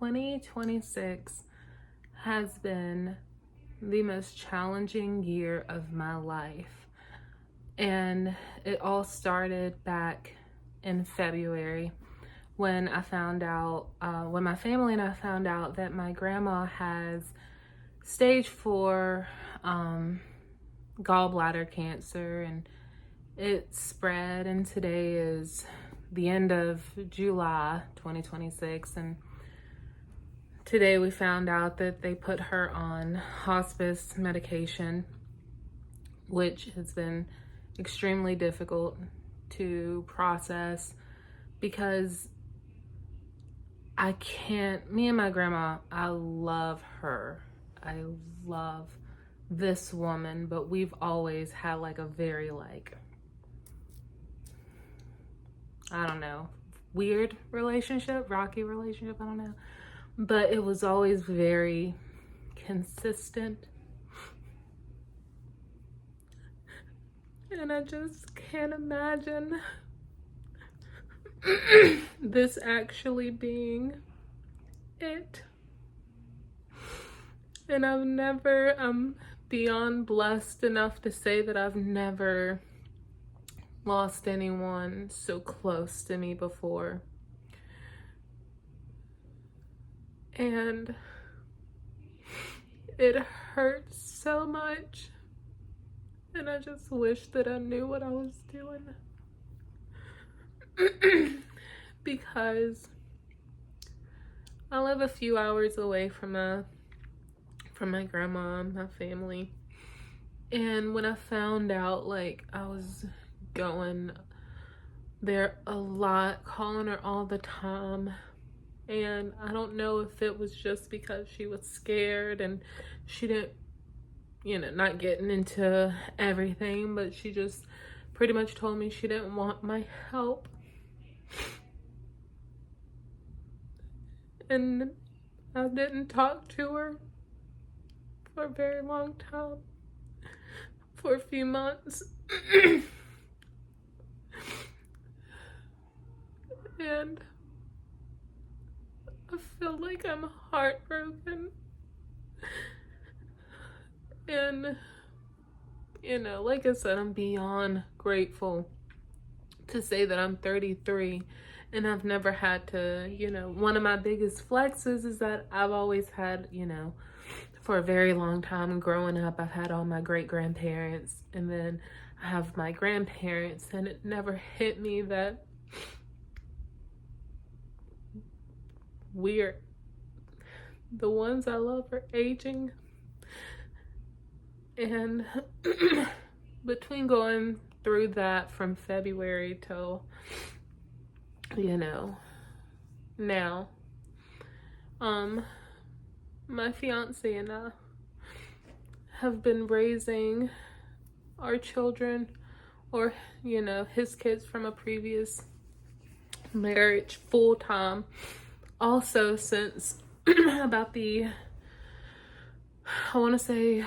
2026 has been the most challenging year of my life. And it all started back in February when I found out, when my family and I found out that my grandma has stage 4 gallbladder cancer, and it spread, and today is the end of July 2026, and today we found out that they put her on hospice medication, which has been extremely difficult to process because me and my grandma, I love her. I love this woman, but we've always had like a very I don't know, weird relationship, rocky relationship, I don't know. But it was always very consistent. And I just can't imagine this actually being it. And I'm beyond blessed enough to say that I've never lost anyone so close to me before. And it hurts so much. And I just wish that I knew what I was doing. Because I live a few hours away from my grandma and my family. And when I found out, I was going there a lot, calling her all the time. And I don't know if it was just because she was scared and she didn't, not getting into everything, but she just pretty much told me she didn't want my help. And I didn't talk to her for a very long time, for a few months. And I feel like I'm heartbroken. And, like I said, I'm beyond grateful to say that I'm 33 and I've never had to, one of my biggest flexes is that I've always had, for a very long time growing up, I've had all my great-grandparents, and then I have my grandparents, and it never hit me that the ones I love are aging. And between going through that from February till, now, my fiance and I have been raising our children, or, his kids from a previous marriage, full time. Also, since about I want to say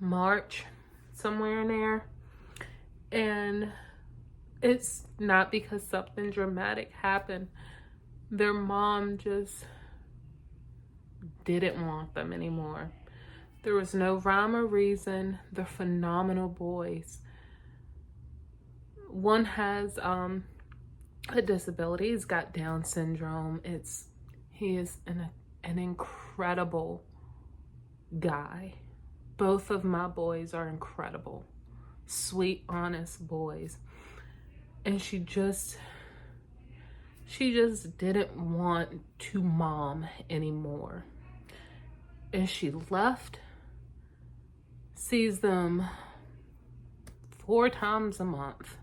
March, somewhere in there. And it's not because something dramatic happened. Their mom just didn't want them anymore. There was no rhyme or reason. They're phenomenal boys. One has a disability. He's got Down syndrome. He is an incredible guy. Both of my boys are incredible, sweet, honest boys. And she just didn't want to mom anymore. And she left, sees them 4 times a month,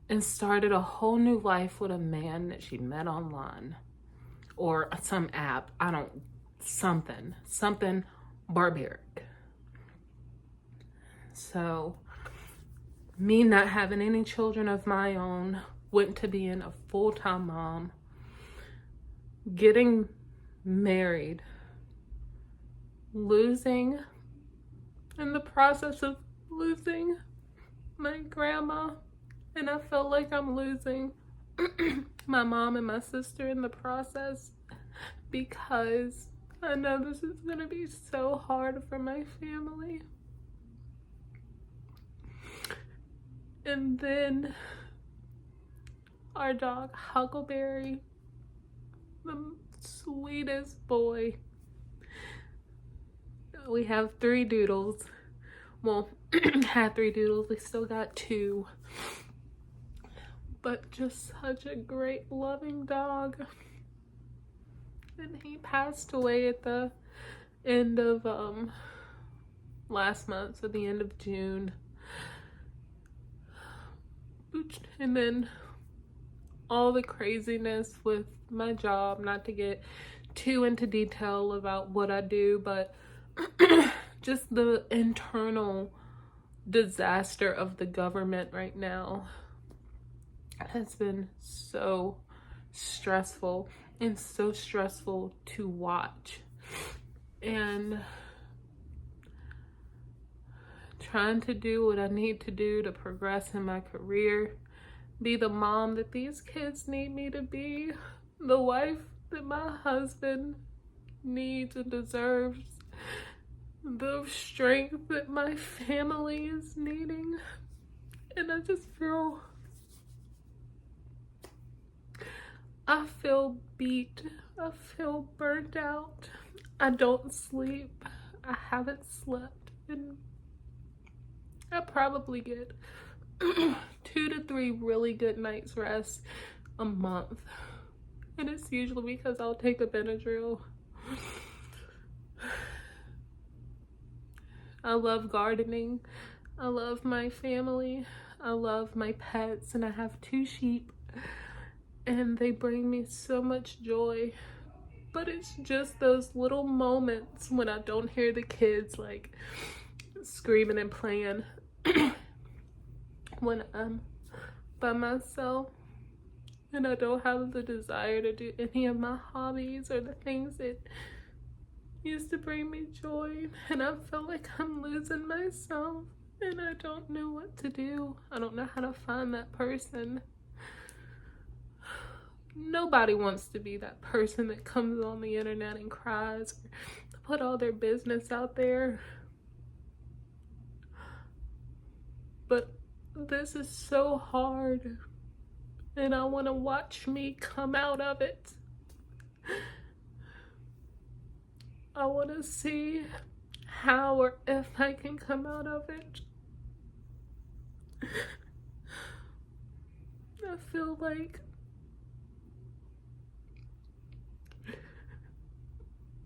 and started a whole new life with a man that she met online or some app. Something barbaric. So me not having any children of my own, went to being a full-time mom, getting married, in the process of losing my grandma, and I felt like I'm losing my mom and my sister in the process, because I know this is gonna be so hard for my family. And then our dog Huckleberry, the sweetest boy. We have 3 doodles. Well, had 3 doodles. We still got 2. But just such a great, loving dog. And he passed away at the end of last month, so the end of June. And then all the craziness with my job, not to get too into detail about what I do, but just the internal disaster of the government right now has been so stressful, and so stressful to watch. And trying to do what I need to do to progress in my career, be the mom that these kids need me to be, the wife that my husband needs and deserves, the strength that my family is needing. And I just feel beat. I feel burnt out. I don't sleep. I haven't slept, and I probably get 2 to 3 really good nights rest a month. And it's usually because I'll take a Benadryl. I love gardening. I love my family. I love my pets, and I have 2 sheep. And they bring me so much joy. But it's just those little moments when I don't hear the kids like screaming and playing when I'm by myself and I don't have the desire to do any of my hobbies or the things that used to bring me joy. And I feel like I'm losing myself, and I don't know what to do. I don't know how to find that person. Nobody wants to be that person that comes on the internet and cries or put all their business out there. But this is so hard, and I want to watch me come out of it. I want to see how or if I can come out of it. I feel like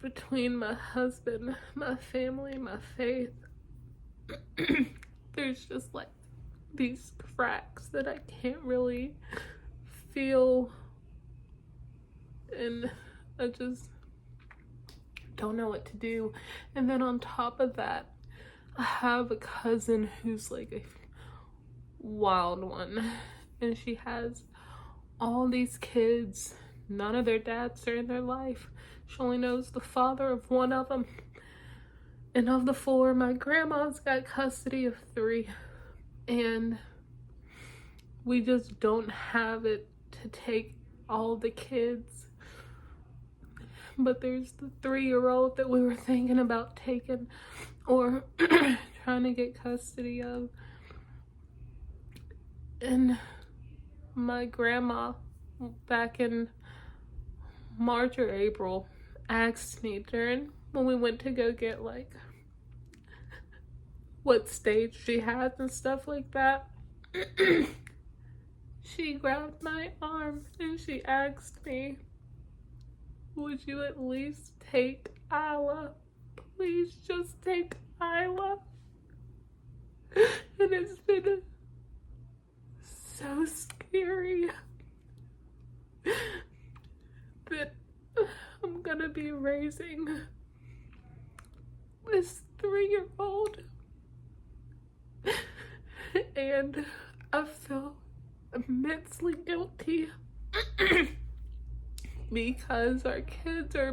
between my husband, my family, my faith, there's just like these cracks that I can't really feel, and I just don't know what to do. And then on top of that, I have a cousin who's like a wild one, and she has all these kids. None of their dads are in their life. She only knows the father of one of them. And of the 4, my grandma's got custody of 3. And we just don't have it to take all the kids. But there's the 3-year-old that we were thinking about taking or trying to get custody of. And my grandma, back in March or April, asked me when we went to go get like what stage she has and stuff like that. She grabbed my arm and she asked me, would you at least take Isla? Please just take Isla. And it's been so scary that I'm gonna be raising this 3-year-old, and I feel immensely guilty because our kids are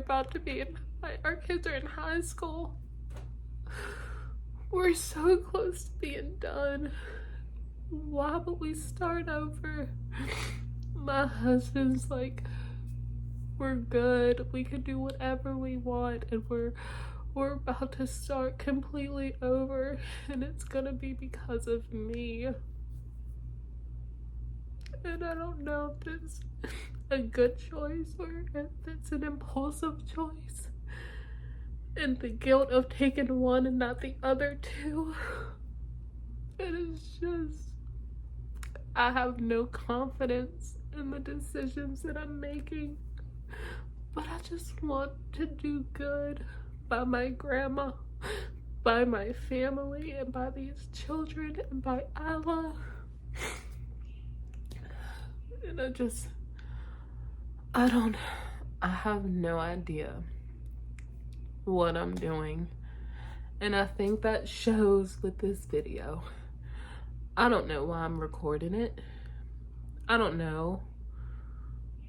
in high school. We're so close to being done. Why would we start over? my husband's like, we're good, we can do whatever we want, and we're about to start completely over, and it's gonna be because of me. And I don't know if it's a good choice or if it's an impulsive choice, and the guilt of taking one and not the other two. It is just, I have no confidence in the decisions that I'm making, but I just want to do good by my grandma, by my family, and by these children, and by Allah. And I have no idea what I'm doing. And I think that shows with this video. I don't know why I'm recording it. I don't know.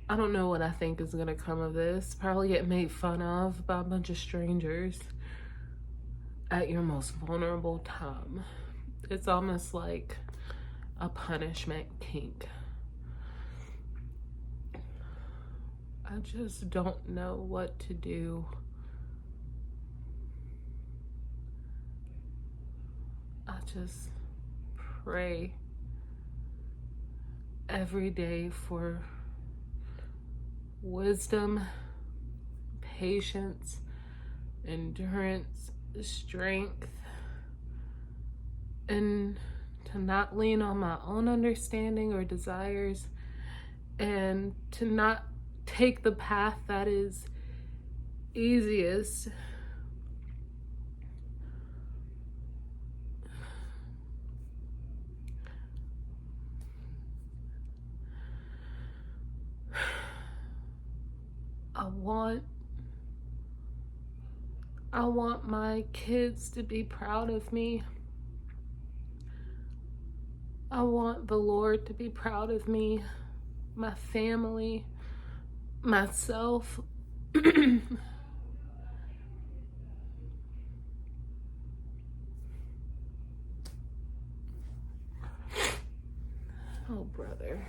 I don't know what I think is gonna come of this. Probably get made fun of by a bunch of strangers at your most vulnerable time. It's almost like a punishment kink. I just don't know what to do. I just pray every day for wisdom, patience, endurance, strength, and to not lean on my own understanding or desires, and to not take the path that is easiest. I want my kids to be proud of me. I want the Lord to be proud of me, my family, myself. Oh, brother.